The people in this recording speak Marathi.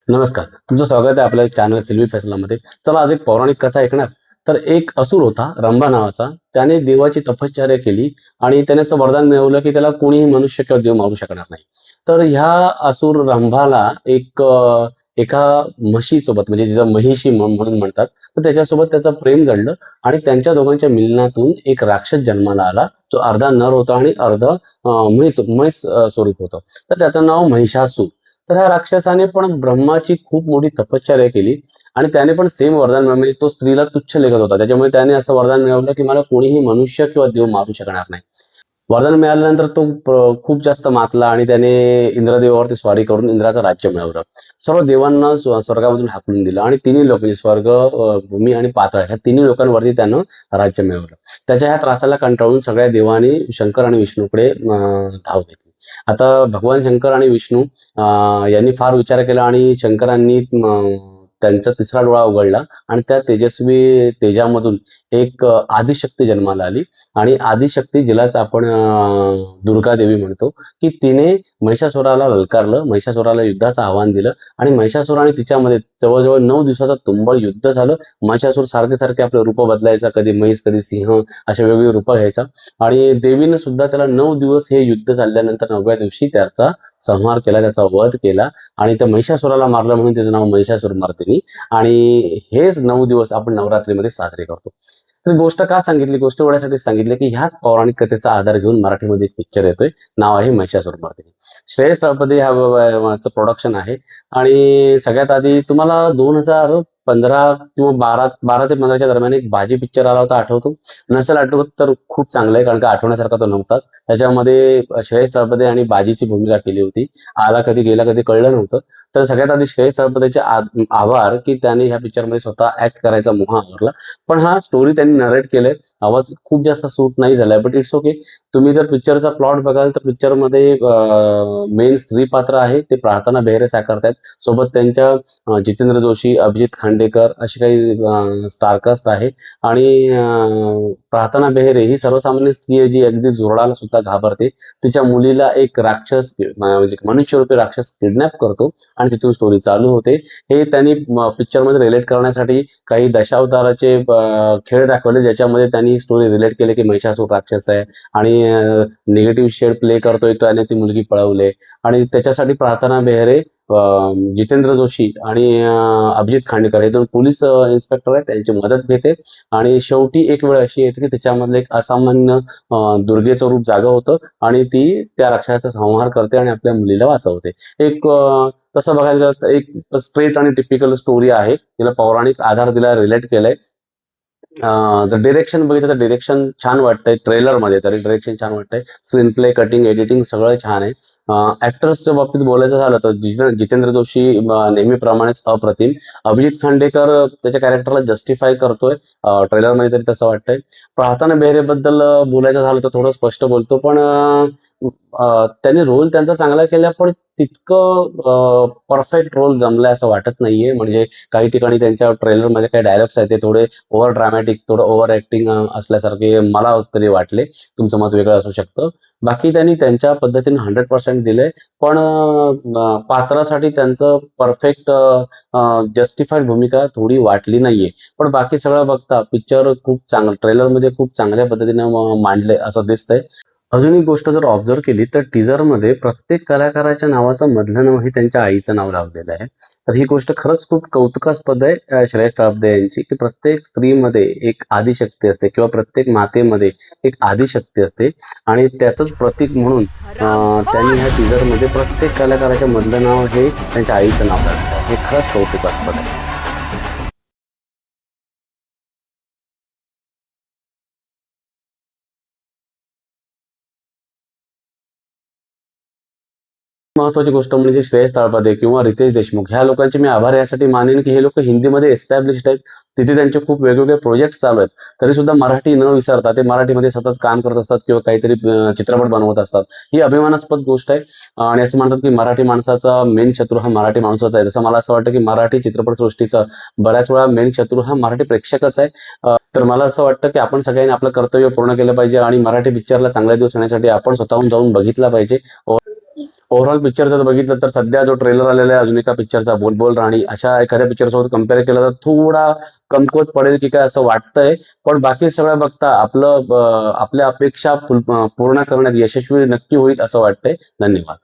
नमस्कार. तुमचं स्वागत आहे आपल्या चॅनल फिल्मी फैसलामध्ये. चला आज एक पौराणिक कथा ऐकणार. तर एक असुर होता रंभा नावाचा. त्याने देवाची तपश्चर्या केली आणि त्याने असं वरदान मिळवलं की त्याला कोणीही मनुष्य किंवा देव मारू शकणार नाही. तर ह्या असुर रंभाला एका म्हशीसोबत म्हणजे जिचं महिषी म्हणून म्हणतात, तर त्याच्यासोबत त्याचं प्रेम जडलं आणि त्यांच्या दोघांच्या मिलनातून एक राक्षस जन्माला आला, जो अर्धा नर होता आणि अर्धा म्हैस म्हैस स्वरूप होतं. तर त्याचं नाव महिषासूर. तर ह्या राक्षसाने पण ब्रह्माची खूप मोठी तपश्चर्या केली आणि त्याने पण सेम वरदान मिळवलं. म्हणजे तो स्त्रीला तुच्छ लेखत होता, त्याच्यामुळे त्याने असं वरदान मिळवलं की मला कोणीही मनुष्य किंवा देव मारू शकणार नाही. वरदान मिळाल्यानंतर तो खूप जास्त मातला आणि त्याने इंद्रदेवावरती स्वारी करून इंद्राचं राज्य मिळवलं. सर्व देवांना स्वर्गामधून हाकलून दिलं आणि तिन्ही लोक म्हणजे स्वर्ग, भूमी आणि पाताळ ह्या तिन्ही लोकांवरती त्यानं राज्य मिळवलं. त्याच्या ह्या त्रासाला कंटाळून सगळ्या देवांनी शंकर आणि विष्णूकडे धाव घेतली. आता भगवान शंकर आणि विष्णू यांनी फार विचार केला आणि शंकरांनी त्यांचा तिसरा डोळा उघडला आणि त्या तेजस्वी तेजामधून एक आदिशक्ती जन्माला आली. आणि आदिशक्ती जिलाच आपण दुर्गा देवी म्हणतो, की तिने महिषासुराला ललकारलं, महिषासुराला युद्धाचं आव्हान दिलं आणि महिषासुर आणि तिच्यामध्ये जवळजवळ 9 दिवसाचं तुंबळ युद्ध झालं. महिषासुर सारखे सारखे आपले रूप बदलायचा, कधी म्हैस कधी सिंह असे वेगवेगळे रूप घ्यायचा आणि देवीनं सुद्धा त्याला 9 दिवस हे युद्ध झाल्यानंतर 9व्या दिवशी त्याचा संहार केला, त्याचा वध केला आणि त्या महिषासुराला मारलं म्हणून त्याचं नाव महिषासुर मर्दिनी. आणि हेच 9 दिवस आपण नवरात्रीमध्ये साजरे करतो. तर गोष्ट का सांगितली, गोष्ट एवढ्यासाठी सांगितली की ह्याच पौराणिक कथेचा आधार घेऊन मराठीमध्ये एक पिक्चर येतोय, नाव आहे महिषासुरमर्दिनी. श्रेयस तळपदे ह्याचं प्रोडक्शन आहे. आणि सगळ्यात आधी तुम्हाला 2015 किंवा 12 ते 15च्या दरम्यान एक बाजी पिक्चर आला होता, आठवतो? नसेल आठवत तर खूप चांगलं आहे, कारण का आठवण्यासारखा तो नव्हताच. त्याच्यामध्ये श्रेयस तळपदे आणि बाजीची भूमिका केली होती. आला कधी गेला कधी कळलं नव्हतं. तर सगळ्यात आधी श्रेयस तळपदेचे आभार की त्याने ह्या पिक्चरमध्ये स्वतः ऍक्ट करायचा मोह आवरला. पण हा स्टोरी त्यांनी नरेट केलंय. आवाज खूप जास्त सूट नाही झालाय, बट इट्स ओके. तुम्ही जर पिक्चरचा प्लॉट बघाल तर पिक्चरमध्ये मेन स्त्री पात्र आहे ते प्रार्थना बेहरे साकारतायत. सोबत त्यांच्या जितेंद्र जोशी, अभिजित खांडेकर अशी काही स्टारकास्ट आहे. आणि प्रार्थना बेहरे ही सर्वसामान्य स्त्री आहे, जी अगदी जोराला सुद्धा घाबरते. तिच्या मुलीला एक राक्षस म्हणजे मनुष्यरूपी राक्षस किडनॅप करतो आणि तिथून स्टोरी चालू होते. हे त्यांनी पिक्चरमध्ये रिलेट करण्यासाठी काही दशावताराचे खेळ दाखवले, ज्याच्यामध्ये त्यांनी स्टोरी रिलेट केले की महिषासूर राक्षस आहे आणि निगेटिव्ह शेड प्ले करतोय तो आणि ती मुलगी पळवले. आणि त्याच्यासाठी प्रार्थना बेहरे, जितेंद्र जोशी आणि अभिजित खांडेकर हे दोन पोलीस इन्स्पेक्टर आहेत, त्यांची मदत घेते. आणि शेवटी एक वेळ अशी येते की त्याच्यामधलं एक असामान्य दुर्गेचं रूप जागं होतं आणि ती त्या राक्षसाचा संहार करते आणि आपल्या मुलीला वाचवते. एक तसं बघायला गेलं तर एक स्ट्रेट आणि टिपिकल स्टोरी आहे, तिला पौराणिक आधार दिला, रिलेट केलंय. जर डिरेक्शन बघितलं तर डिरेक्शन छान वाटतंय, ट्रेलरमध्ये तरी डिरेक्शन छान वाटतंय. स्क्रीन प्ले, कटिंग, एडिटिंग सगळं छान आहे. ऍक्टर्सच्या बाबतीत बोलायचं झालं तर जितेंद्र जोशी नेहमीप्रमाणेच अप्रतिम. अभिजित खांडेकर त्याच्या कॅरेक्टरला जस्टिफाय करतोय ट्रेलरमध्ये तरी तसं वाटतंय. प्रार्थना बेहरेबद्दल बोलायचं झालं तर थोडं स्पष्ट बोलतो, पण त्यांनी रोल त्यांचा चांगला केला, पण तितकं परफेक्ट रोल जमलाय असं वाटत नाहीये. म्हणजे काही ठिकाणी त्यांच्या ट्रेलरमध्ये काही डायलॉग्स आहेत ते थोडे ओव्हर ड्रामॅटिक, थोडं ओव्हर ऍक्टिंग असल्यासारखे मला तरी वाटले. तुमचं मत वेगळं असू शकतं. बाकी त्यांनी त्यांच्या पद्धतीने 100% दिलंय. पण पात्रासाठी त्यांचं परफेक्ट जस्टिफाईड भूमिका थोडी वाटली नाहीये. पण बाकी सगळं बघता पिक्चर खूप चांगलं, ट्रेलरमध्ये खूप चांगल्या पद्धतीने मांडलंय असं दिसतंय. अजून एक गोष्ट जर ऑब्झर्व केली तर टीझरमध्ये प्रत्येक कलाकाराच्या नावाचं मधलं नाव हे त्यांच्या आईचं नाव लावलेलं आहे. तर ही गोष्ट खरंच खूप कौतुकास्पद आहे श्रेयस तळपदे यांची, की प्रत्येक स्त्रीमध्ये एक आदिशक्ती असते किंवा प्रत्येक मातेमध्ये एक आदिशक्ती असते आणि त्याचंच प्रतीक म्हणून त्यांनी ह्या टीझरमध्ये प्रत्येक कलाकाराच्या मधलं नाव हे त्यांच्या आईचं नाव लावलेलं आहे. हे खरंच कौतुकास्पद आहे. महत्वाची गोष्ट म्हणजे श्रेयस तळपदे किंवा रितेश देशमुख ह्या लोकांचे मी आभार यासाठी मानेन की हे लोक हिंदीमध्ये एस्टॅब्लिश्ड आहेत. तिथे त्यांचे खूप वेगवेगळे प्रोजेक्ट चालू आहेत. तरी सुद्धा मराठी न विसरता ते मराठीमध्ये सतत काम करत असतात किंवा काहीतरी चित्रपट बनवत असतात. ही अभिमानास्पद गोष्ट आहे. आणि असं म्हणतात की मराठी माणसाचा मेन शत्रू हा मराठी माणूसच आहे. तसं मला असं वाटतं की मराठी चित्रपटसृष्टीचा बऱ्याच वेळा मेन शत्रू हा मराठी प्रेक्षकच आहे. तर मला असं वाटतं की आपण सगळ्यांनी आपलं कर्तव्य पूर्ण केलं पाहिजे आणि मराठी पिक्चरला चांगले दिवस येण्यासाठी आपण स्वतःहून जाऊन बघितला पाहिजे. ओव्हरऑल पिक्चर जर बघितलं तर सध्या जो ट्रेलर आलेला आहे अजून एका पिक्चरचा बोल बोल राणी अशा एखाद्या पिक्चर सोबत कम्पेअर केलं तर थोडा कमकुवत पडेल की काय असं वाटतंय. पण बाकी सगळं बघता आपल्या अपेक्षा पूर्ण करण्यात यशस्वी नक्की होईल असं वाटतंय. धन्यवाद.